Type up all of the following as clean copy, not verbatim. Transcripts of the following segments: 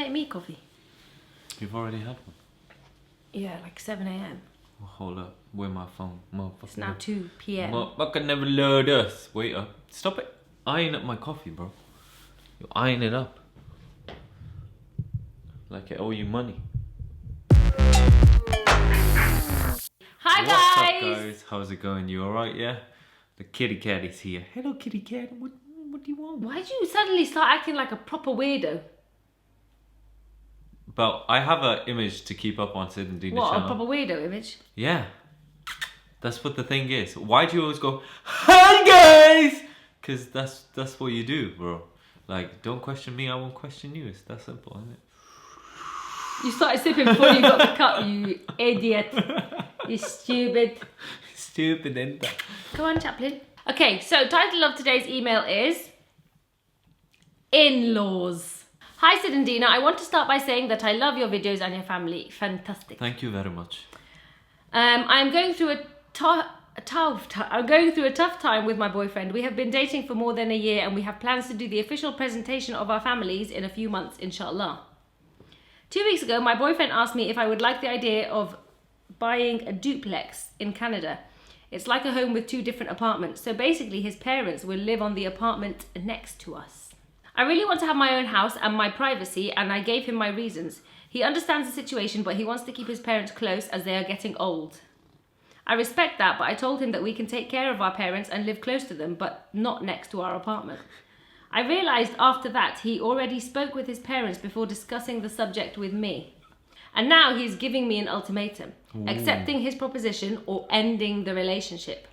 make me coffee? You've already had one. Yeah, like 7 a.m. Well, hold up. Where my phone? Motherfucker. It's now 2 p.m. Motherfucker never load us. Wait up. Stop it. Eyeing up my coffee, bro. You're eyeing it up. Like I owe you money. Hi What's up, guys! guys? How's it going? You alright, yeah? The kitty cat is here. Hello, kitty cat. What do you want? Why did you suddenly start acting like a proper weirdo? But I have an image to keep up on Sid and Dina channel. What, a proper weirdo image? Yeah. That's what the thing is. Why do you always go, hi guys? Because that's what you do, bro. Like, don't question me, I won't question you. It's that simple, isn't it? You started sipping before you got the cup, you idiot. You stupid. Stupid, isn't it? Go on, Chaplin. Okay, so title of today's email is In-laws. Hi Sid and Dina, I want to start by saying that I love your videos and your family. Fantastic. Thank you very much. I'm going through a tough time with my boyfriend. We have been dating for more than a year and we have plans to do the official presentation of our families in a few months, inshallah. 2 weeks ago, my boyfriend asked me if I would like the idea of buying a duplex in Canada. It's like a home with 2 different apartments. So basically his parents will live on the apartment next to us. I really want to have my own house and my privacy, and I gave him my reasons. He understands the situation, but he wants to keep his parents close as they are getting old. I respect that, but I told him that we can take care of our parents and live close to them, but not next to our apartment. I realised after that he already spoke with his parents before discussing the subject with me. And now he's giving me an ultimatum, accepting his proposition or ending the relationship.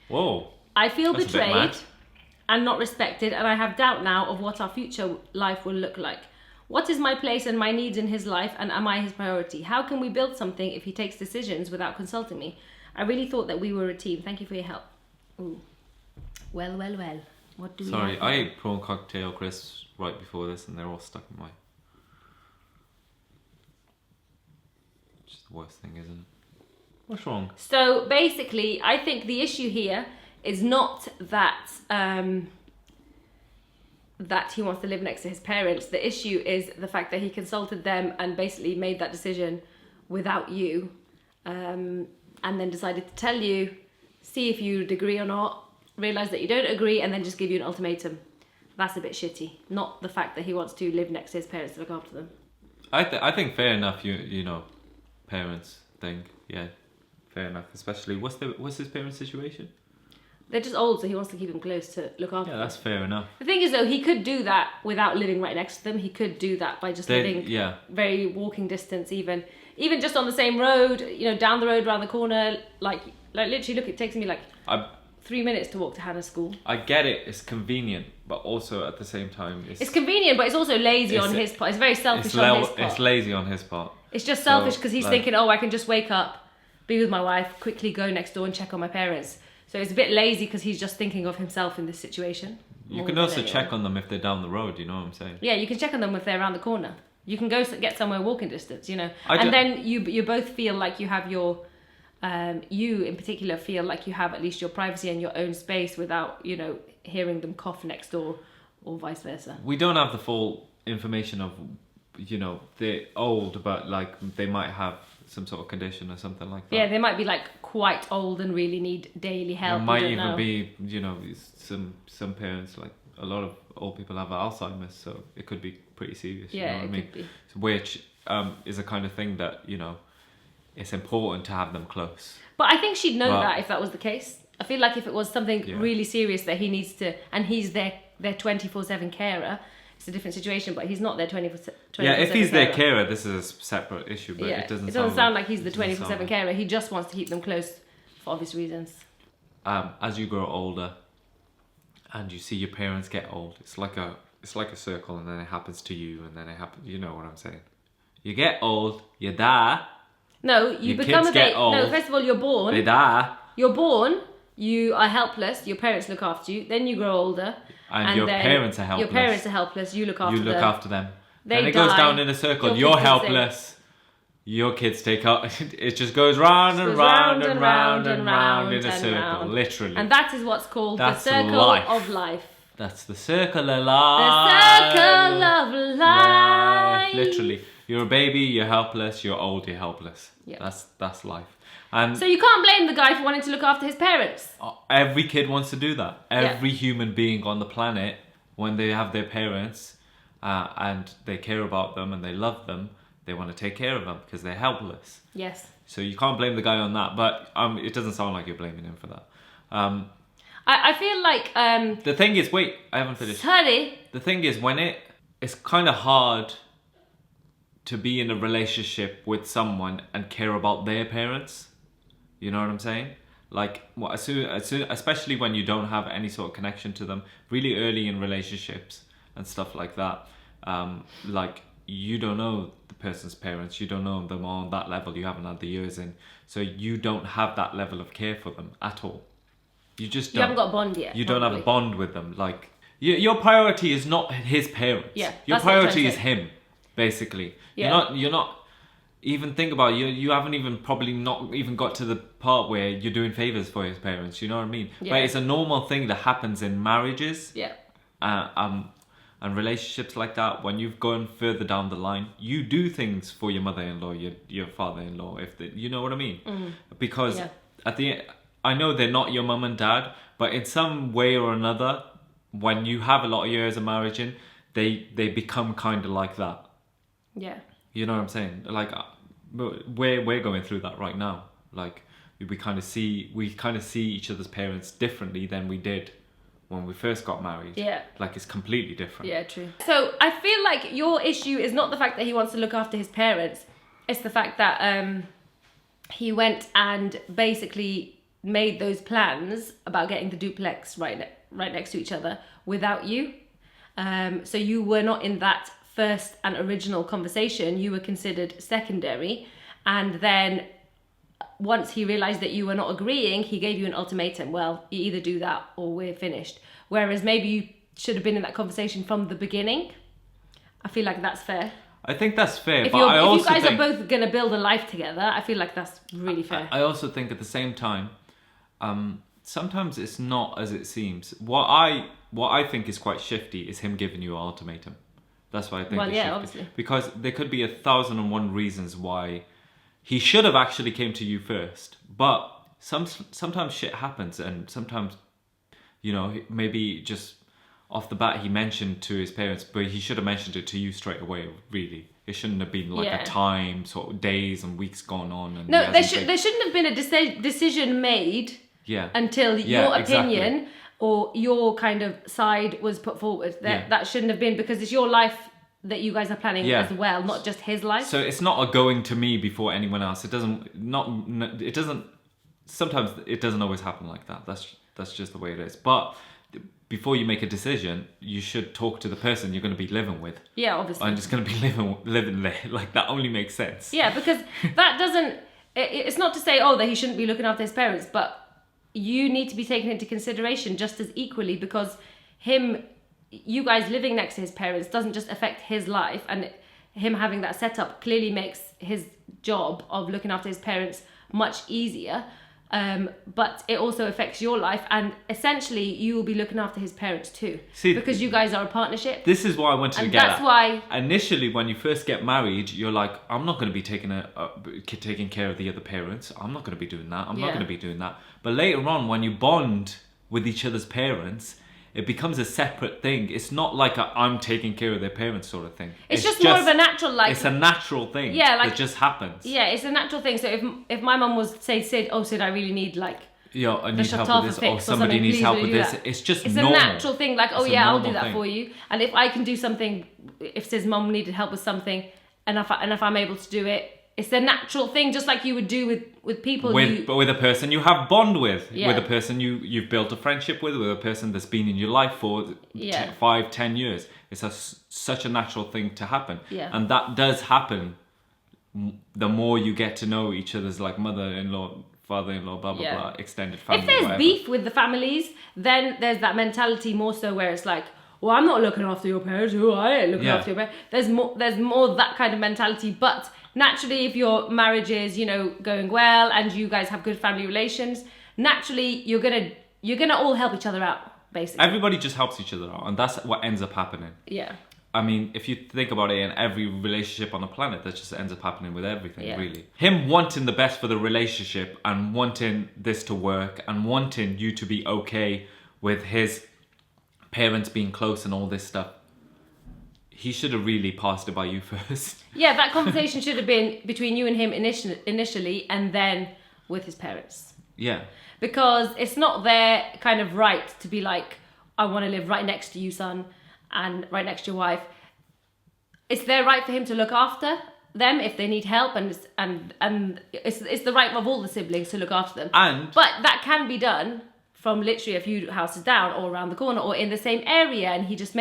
Whoa. I feel That's a bit betrayed mad. and not respected, and I have doubt now of what our future life will look like. What is my place and my needs in his life, and am I his priority? How can we build something if he takes decisions without consulting me? I really thought that we were a team. Thank you for your help. Ooh. Well. What do we Sorry, have I here? ate prawn cocktail crisps right before this and they're all stuck in my... Which is the worst thing, isn't it? What's wrong? So basically, I think the issue here is not that that he wants to live next to his parents. The issue is the fact that he consulted them and basically made that decision without you, and then decided to tell you, see if you'd agree or not, realise that you don't agree, and then just give you an ultimatum. That's a bit shitty. Not the fact that he wants to live next to his parents to look after them. I think fair enough, you know, parents thing, yeah, fair enough. Especially, what's his parents' situation? They're just old, so he wants to keep them close to look after Yeah, them. that's fair enough. The thing is, though, he could do that without living right next to them. He could do that by just living very walking distance, even just on the same road, you know, down the road, around the corner. Like literally, look, it takes me like 3 minutes to walk to Hannah's school. I get it, it's convenient, but also at the same time, it's convenient, but it's also lazy on his part. It's very selfish on his part. It's lazy on his part. It's just selfish because he's thinking, oh, I can just wake up, be with my wife, quickly go next door and check on my parents. So it's a bit lazy because he's just thinking of himself in this situation. You can also check on them if they're down the road, you know what I'm saying? Yeah, you can check on them if they're around the corner. You can go get somewhere walking distance, you know. And then you both feel like you have your, you in particular feel like you have at least your privacy and your own space without, you know, hearing them cough next door or vice versa. We don't have the full information of, you know, they're old, but like they might have some sort of condition or something like that. Yeah, they might be like quite old and really need daily help. It might even be, you know, some parents, like a lot of old people have Alzheimer's, so it could be pretty serious. Yeah, you know what I mean? could be. Which is a kind of thing that, you know, it's important to have them close. But I think she'd know that if that was the case. I feel like if it was something really serious that he needs to, and he's their 24/7 carer, it's a different situation, but he's not their 24/7 Yeah, if he's their carer, this is a separate issue, but it doesn't sound like he's the 24/7 carer. He just wants to keep them close for obvious reasons. As you grow older and you see your parents get old, it's like a circle, and then it happens to you, and then it happens, you know what I'm saying? You get old, you die. No, you become a baby. No, first of all, you're born. They die. You're born, you are helpless, your parents look after you, then you grow older. And your parents are helpless. Your parents are helpless, you look after them. You look after them. Then it goes down in a circle. You're helpless. Your kids take up. It just goes round and round and round and round in a circle, literally. And that is what's called the circle of life. That's the circle of The life. circle of life. Literally. You're a baby, you're helpless, you're old, you're helpless. Yeah. That's life. And So you can't blame the guy for wanting to look after his parents. every kid wants to do that. Every human being on the planet, when they have their parents and they care about them and they love them, they want to take care of them because they're helpless. Yes. So you can't blame the guy on that. But it doesn't sound like you're blaming him for that. I feel like... The thing is, wait, I haven't finished. Sorry. The thing is, it's kind of hard to be in a relationship with someone and care about their parents. You know what I'm saying? Like, as soon, especially when you don't have any sort of connection to them, really early in relationships and stuff like that. Like, you don't know the person's parents, you don't know them on that level, you haven't had the years in, so you don't have that level of care for them at all. You just don't. You haven't got a bond yet. You don't have a bond with them. Like, your priority is not his parents. Yeah, your that's what I'm priority trying is to him, basically. Yeah. You're not even think about it, you haven't even probably not even got to the part where you're doing favors for his parents. You know what I mean? Yeah. But it's a normal thing that happens in marriages. Yeah. And relationships like that. When you've gone further down the line, you do things for your mother-in-law, your father-in-law, you know what I mean? Because at the end, I know they're not your mum and dad, but in some way or another, when you have a lot of years of marriage in, they become kind of like that. Yeah. You know what I'm saying? Like, we're going through that right now. Like, we kind of see each other's parents differently than we did when we first got married. Yeah. Like, it's completely different. Yeah, true. So I feel like your issue is not the fact that he wants to look after his parents. It's the fact that he went and basically made those plans about getting the duplex right next to each other without you. So you were not in that first and original conversation. You were considered secondary, and then once he realized that you were not agreeing, he gave you an ultimatum. Well, you either do that or we're finished. Whereas maybe you should have been in that conversation from the beginning. I feel like that's fair. I think that's fair. If but you guys are both going to build a life together, I feel like that's really fair. I also think at the same time, sometimes it's not as it seems. What I think is quite shifty is him giving you an ultimatum. That's what I think. Well, is shifty. Obviously. Because there could be 1,001 reasons why he should have actually came to you first. But sometimes shit happens, and sometimes, you know, maybe just off the bat he mentioned to his parents, but he should have mentioned it to you straight away. Really, it shouldn't have been like a time, sort of days and weeks gone on. And no, there shouldn't have been a decision made. Yeah. Until your opinion or your kind of side was put forward. That shouldn't have been, because it's your life that you guys are planning as well, not just his life. So it's not a going to me before anyone else. Sometimes it doesn't always happen like that. That's just the way it is. But before you make a decision, you should talk to the person you're going to be living with. Yeah, obviously. I'm just going to be living there. Like, that only makes sense. Yeah, because that doesn't... It's not to say, that he shouldn't be looking after his parents, but you need to be taken into consideration just as equally, because you guys living next to his parents doesn't just affect his life, and him having that setup clearly makes his job of looking after his parents much easier. But it also affects your life, and essentially you will be looking after his parents too. See, because you guys are a partnership. This is what I wanted to get at. That's why initially when you first get married, you're like, I'm not going to be taking care of the other parents. I'm not going to be doing that. I'm not going to be doing that. But later on, when you bond with each other's parents, it becomes a separate thing. It's not like I'm taking care of their parents sort of thing. It's just more of a natural, like... It's a natural thing. Yeah, like... It just happens. Yeah, it's a natural thing. So if my mum was, say, Sid, I really need, like... Yeah, I need help with this, or somebody needs help with this. It's just normal. It's a natural thing, like, I'll do that for you. And if I can do something, if Sid's mum needed help with something, and if I'm able to do it, it's a natural thing, just like you would do with people. But with a person you have bond with a person you've built a friendship with a person that's been in your life for 5-10 years. It's such a natural thing to happen. Yeah. And that does happen the more you get to know each other's, like, mother-in-law, father-in-law, blah, blah, blah, extended family. If there's beef with the families, then there's that mentality more so where it's like, well, I'm not looking after your parents. I ain't looking after your parents. There's more that kind of mentality. But naturally, if your marriage is, going well and you guys have good family relations, naturally you're gonna all help each other out. basically. Everybody just helps each other out, and that's what ends up happening. Yeah. I mean, if you think about it, in every relationship on the planet, that just ends up happening with everything, Yeah. really. Him wanting the best for the relationship and wanting this to work and wanting you to be okay with his parents being close and all this stuff, he should have really passed it by you first. Yeah, that conversation should have been between you and him initially, and then with his parents. Yeah. Because it's not their kind of right to be like, I want to live right next to you, son, and right next to your wife. It's their right for him to look after them if they need help, and it's the right of all the siblings to look after them. But that can be done from literally a few houses down, or around the corner, or in the same area, and he just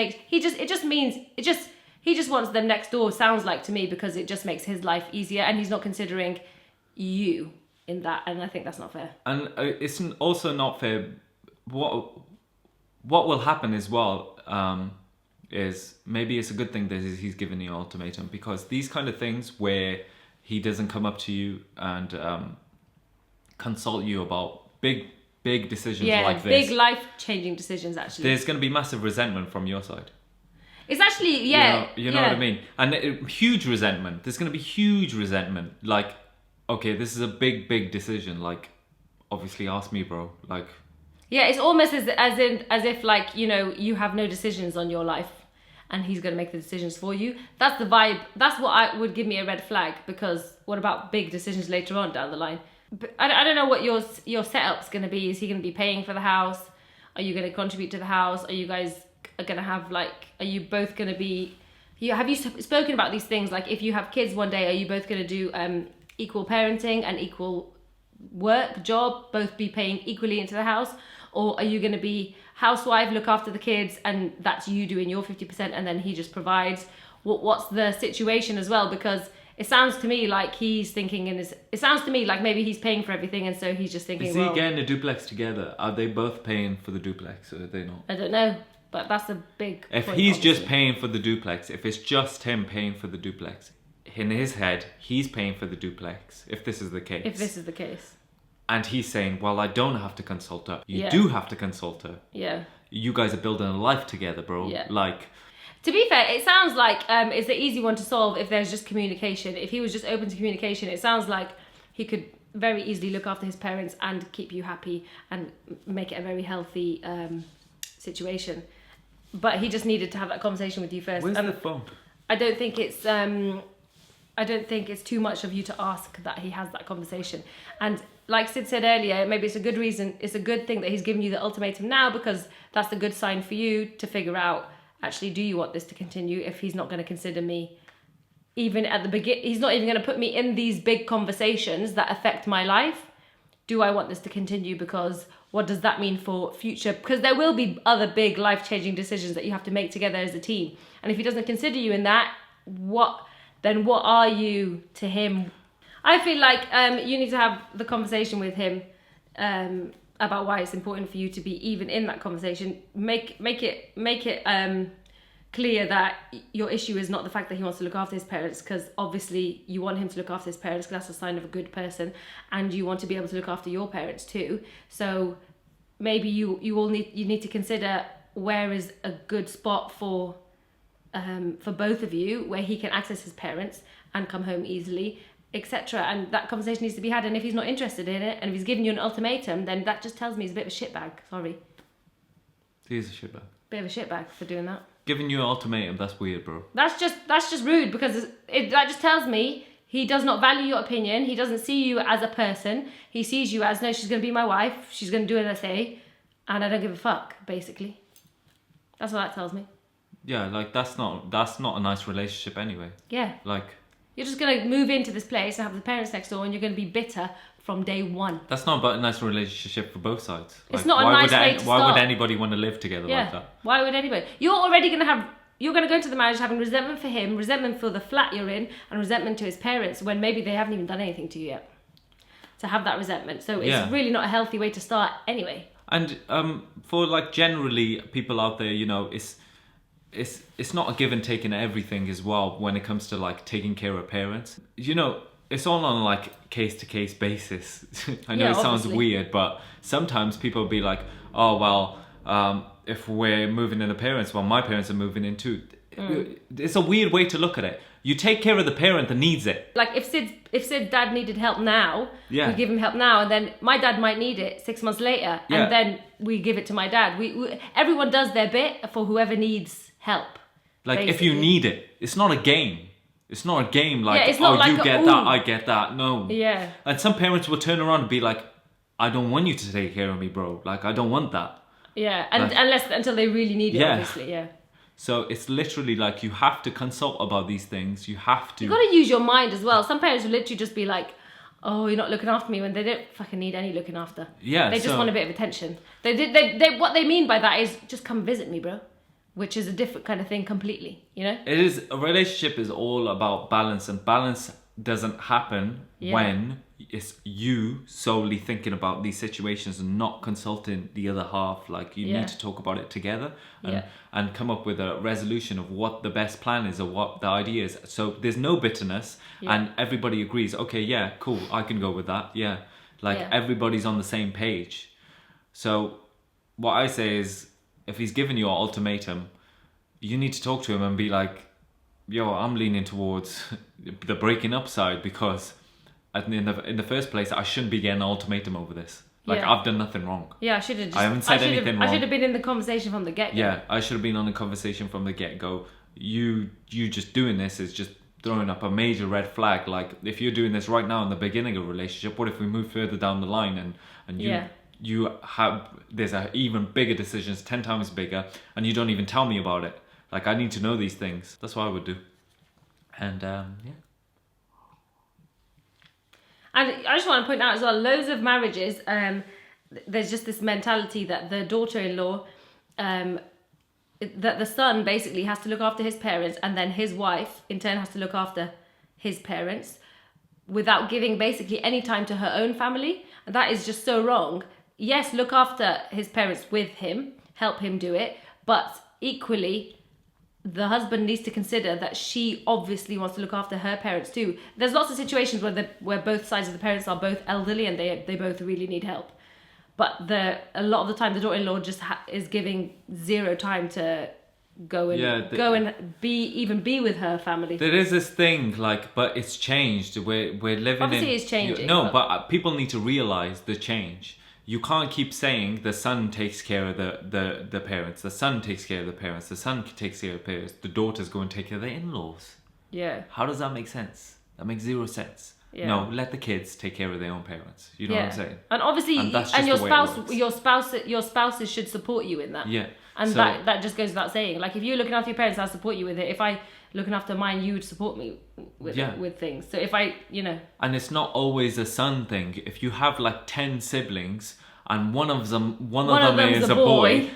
wants them next door, sounds like to me, because it just makes his life easier, and he's not considering you in that, and I think that's not fair. And it's also not fair. What will happen as well is maybe it's a good thing that he's given you an ultimatum, because these kind of things where he doesn't come up to you and consult you about big decisions like this. Big life-changing decisions, actually. There's going to be massive resentment from your side. It's actually, yeah. You know what I mean? And huge resentment. There's going to be huge resentment. Like, okay, this is a big decision. Like, obviously ask me, bro. Like... Yeah, it's almost as if like, you know, you have no decisions on your life and he's going to make the decisions for you. That's the vibe. That's what would give me a red flag, because what about big decisions later on down the line? But I don't know what your setup's going to be. Is he going to be paying for the house? Are you going to contribute to the house? Are you guys going to have like, are you both going to be, have you spoken about these things? Like, if you have kids one day, are you both going to do equal parenting and equal work, job, both be paying equally into the house? Or are you going to be housewife, look after the kids, and that's you doing your 50% and then he just provides? What's the situation as well? Because it sounds to me like he's thinking it sounds to me like maybe he's paying for everything, and so he's just thinking, is he getting a duplex together? Are they both paying for the duplex, or are they not? I don't know, but that's a big If point, he's obviously. just paying for the duplex, if it's just him paying for the duplex, in his head, he's paying for the duplex, if this is the case. If this is the case. And he's saying, well, I don't have to consult her. You Yeah. do have to consult her. Yeah. You guys are building a life together, bro. Yeah. Like... To be fair, it sounds like it's the easy one to solve if there's just communication. If he was just open to communication, it sounds like he could very easily look after his parents and keep you happy and make it a very healthy situation. But he just needed to have that conversation with you first. Where's the phone? I don't think it's too much of you to ask that he has that conversation. And like Sid said earlier, maybe it's a good reason, it's a good thing that he's giving you the ultimatum now, because that's the good sign for you to figure out, actually, do you want this to continue? If he's not going to consider me, even at the beginning, he's not even going to put me in these big conversations that affect my life. Do I want this to continue? Because what does that mean for future? Because there will be other big life-changing decisions that you have to make together as a team. And if he doesn't consider you in that, what are you to him? I feel like you need to have the conversation with him about why it's important for you to be even in that conversation. Make it clear that your issue is not the fact that he wants to look after his parents, because obviously you want him to look after his parents, because that's a sign of a good person, and you want to be able to look after your parents too. So maybe you need to consider where is a good spot for both of you, where he can access his parents and come home easily, etc. And that conversation needs to be had. And if he's not interested in it, and if he's giving you an ultimatum, then that just tells me he's a bit of a shitbag. Sorry. He's a shitbag. Bit of a shitbag for doing that. Giving you an ultimatum, that's weird, bro. That's just rude, because that just tells me he does not value your opinion. He doesn't see you as a person. He sees you as, no, she's going to be my wife. She's going to do as I say, and I don't give a fuck, basically. That's what that tells me. Yeah, like that's not a nice relationship anyway. Yeah. Like, you're just going to move into this place and have the parents next door, and you're going to be bitter from day one. that's not a nice relationship for both sides. It's not a nice way to Why start. would anybody want to live together like that? Why would anybody? You're going to go into the marriage having resentment for him, resentment for the flat you're in, and resentment to his parents, when maybe they haven't even done anything to you yet to have that resentment. So it's really not a healthy way to start anyway. And for like generally people out there, you know, it's not a give and take in everything as well when it comes to like taking care of parents. You know, it's all on like case-to-case basis. I know it sounds obviously. weird, but sometimes people will be like, oh, well, if we're moving in the parents, well, my parents are moving in too. It's a weird way to look at it. You take care of the parent that needs it. Like if Sid's dad needed help now, Yeah. we give him help now, and then my dad might need it 6 months later, Yeah. and then we give it to my dad. We everyone does their bit for whoever needs help. Like if you basically. need it, it's not a game. It's not a game like, Yeah, it's not like you a, get ooh. that, I get that. No. Yeah. And some parents will turn around and be like, I don't want you to take care of me, bro. Like, I don't want that. Yeah, and Like- until they really need it, Yeah. obviously, yeah. So it's literally like you have to consult about these things. You have to. You got to use your mind as well. Some parents will literally just be like, "Oh, you're not looking after me," when they don't fucking need any looking after. Yeah, they just so- want a bit of attention. They what they mean by that is just come visit me, bro, which is a different kind of thing completely. You know? It is, a relationship is all about balance, and balance doesn't happen Yeah. when it's you solely thinking about these situations and not consulting the other half. Like, you Yeah. need to talk about it together and, Yeah. and come up with a resolution of what the best plan is or what the idea is. So there's no bitterness, Yeah. and everybody agrees, okay, yeah, cool, I can go with that. Yeah. Like, Yeah. everybody's on the same page. So what I say is, if he's given you an ultimatum, you need to talk to him and be like, yo, I'm leaning towards the breaking up side, because in the first place, I shouldn't be getting an ultimatum over this. Like, Yeah. I've done nothing wrong. Yeah, I should have. I haven't said anything I wrong. should have been in the conversation from the get go. Yeah, I should have been on the conversation from the get-go. You just doing this is just throwing up a major red flag. Like, if you're doing this right now in the beginning of a relationship, what if we move further down the line and you Yeah. you have, there's a even bigger decisions, 10 times bigger, and you don't even tell me about it. Like, I need to know these things. That's what I would do. And yeah. And I just want to point out as well, loads of marriages, there's just this mentality that the daughter-in-law, that the son basically has to look after his parents, and then his wife in turn has to look after his parents, without giving basically any time to her own family. And that is just so wrong. Yes, look after his parents with him, help him do it, but equally, the husband needs to consider that she obviously wants to look after her parents too. There's lots of situations where both sides of the parents are both elderly and they both really need help. But a lot of the time, the daughter-in-law just is giving zero time to go and be with her family. There is this thing, like, but it's changed. We're living Obviously it's changing, No, but- but people need to realize the change. You can't keep saying the son takes care of the parents, the son takes care of the parents, the son takes care of the parents, the daughters go and take care of their in-laws. Yeah. How does that make sense? That makes zero sense. Yeah. No, let the kids take care of their own parents. You know what I'm saying? And obviously, And that's and just your the way it spouse, your spouses should support you in that. Yeah. And So- that just goes without saying. Like, if you're looking after your parents, I'll support you with it. If I looking after mine, you would support me with things. So if I, And it's not always a son thing. If you have like 10 siblings and one of them them's is a a boy,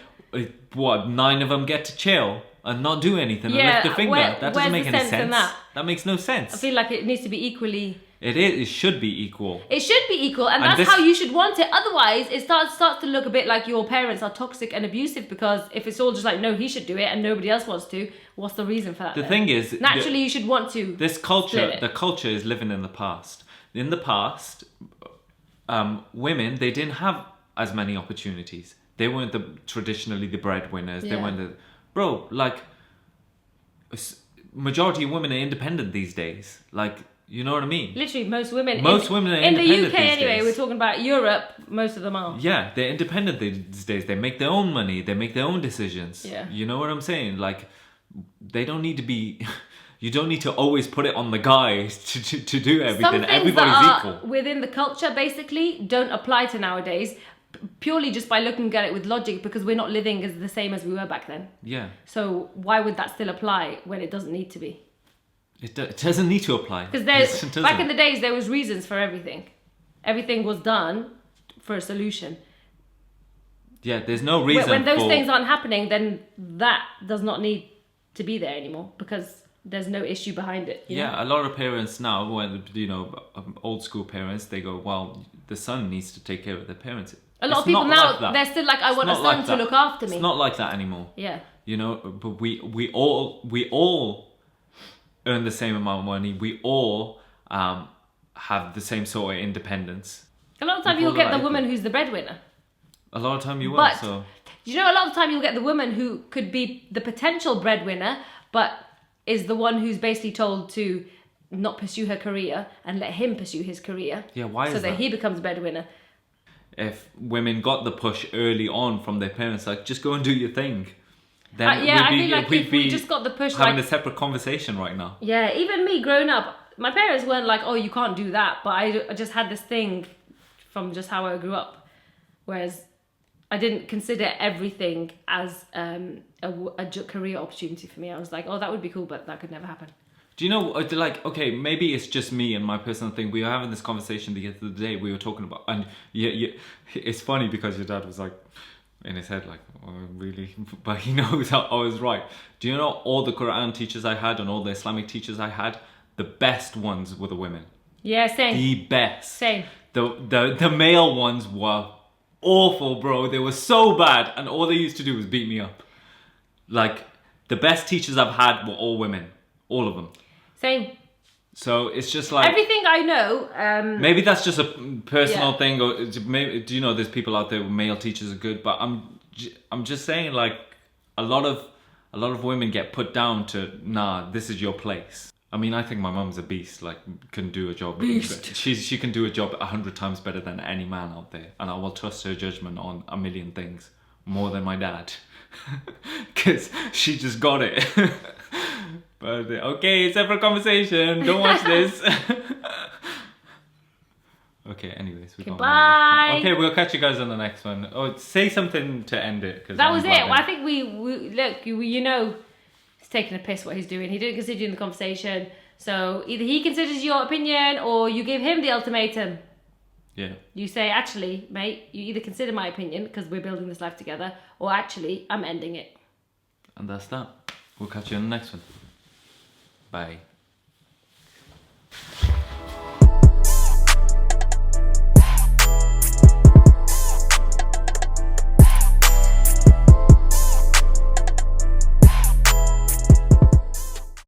what, 9 of them get to chill and not do anything and Yeah, lift a finger? That where's doesn't make the any sense in sense. that? That makes no I sense. feel like it needs to be equally. It should be equal. It should be equal, and And that's this- how you should want it. Otherwise, it starts to look a bit like your parents are toxic and abusive, because if it's all just like, no, he should do it and nobody else wants to, what's the reason for that? The then? thing is, naturally, you should want to. this culture, split it. the culture is living in the past. In the past, women, they didn't have as many opportunities. They weren't traditionally the breadwinners. They Yeah. weren't like, majority of women are independent these days. Like, you know what I mean? Literally, most women. Most women are in the independent UK these anyway. days. We're talking about Europe. Most of them are. Yeah, they're independent these days. They make their own money. They make their own decisions. Yeah. You know what I'm saying? Like, they don't need to be... You don't need to always put it on the guys to do everything. Some things Everybody's that are equal. within the culture basically don't apply to nowadays, purely just by looking at it with logic, because we're not living as the same as we were back then. Yeah. So why would that still apply when it doesn't need to be? It doesn't need to apply. Because It back in doesn't. the days, there was reasons for everything. Everything was done for a solution. Yeah, there's no reason When those for... things aren't happening, then that does not need to be there anymore, because there's no issue behind it. You know? Yeah, a lot of parents now, when old school parents, they go, well, the son needs to take care of the parents. A lot of It's people not now, like that. they're still like, I It's want a not son like to that. look after me. It's not like that anymore. Yeah. You know, but we all earn the same amount of money. We all have the same sort of independence. A lot of time We you'll call get it the like woman that. who's the breadwinner. A lot of time you will. But So You know, a lot of the time you'll get the woman who could be the potential breadwinner, but is the one who's basically told to not pursue her career and let him pursue his career. Yeah, why so is that? he becomes breadwinner. If women got the push early on from their parents, like, just go and do your thing, then I feel like if we just got the push, having like, a separate conversation right now. Yeah, even me growing up, my parents weren't like, oh, you can't do that. But I just had this thing from just how I grew up. Whereas I didn't consider everything as a career opportunity for me. I was like, oh, that would be cool, but that could never happen. Do you know, like, okay, maybe it's just me and my personal thing. We were having this conversation the other day. We were talking about, and it's funny because your dad was like, in his head, like, oh, really? But he knows I was right. Do you know all the Quran teachers I had and all the Islamic teachers I had? The best ones were the women. Yeah, same. The best. Same. The male ones were awful, bro. They were so bad, and all they used to do was beat me up. Like, the best teachers I've had were all women. All of them. Same. So it's just like... Everything I know... maybe that's just a personal thing, or maybe, do you know, there's people out there where male teachers are good, but I'm just saying, like, a lot of women get put down to, nah, this is your place. I mean, I think my mum's a beast, like, can do a job. Beast. She can do a job 100 times better than any man out there, and I will trust her judgment on a million things more than my dad, because she just got it. But okay, separate conversation. Don't watch this. Okay, anyways, we bye. Okay, we'll catch you guys on the next one. Oh, say something to end it. That was it. Well, I think we look. You know, he's taking a piss what he's doing. He didn't consider you in the conversation. So either he considers your opinion or you give him the ultimatum. Yeah. You say, actually, mate, you either consider my opinion because we're building this life together, or actually, I'm ending it. And that's that. We'll catch you on the next one. Bye.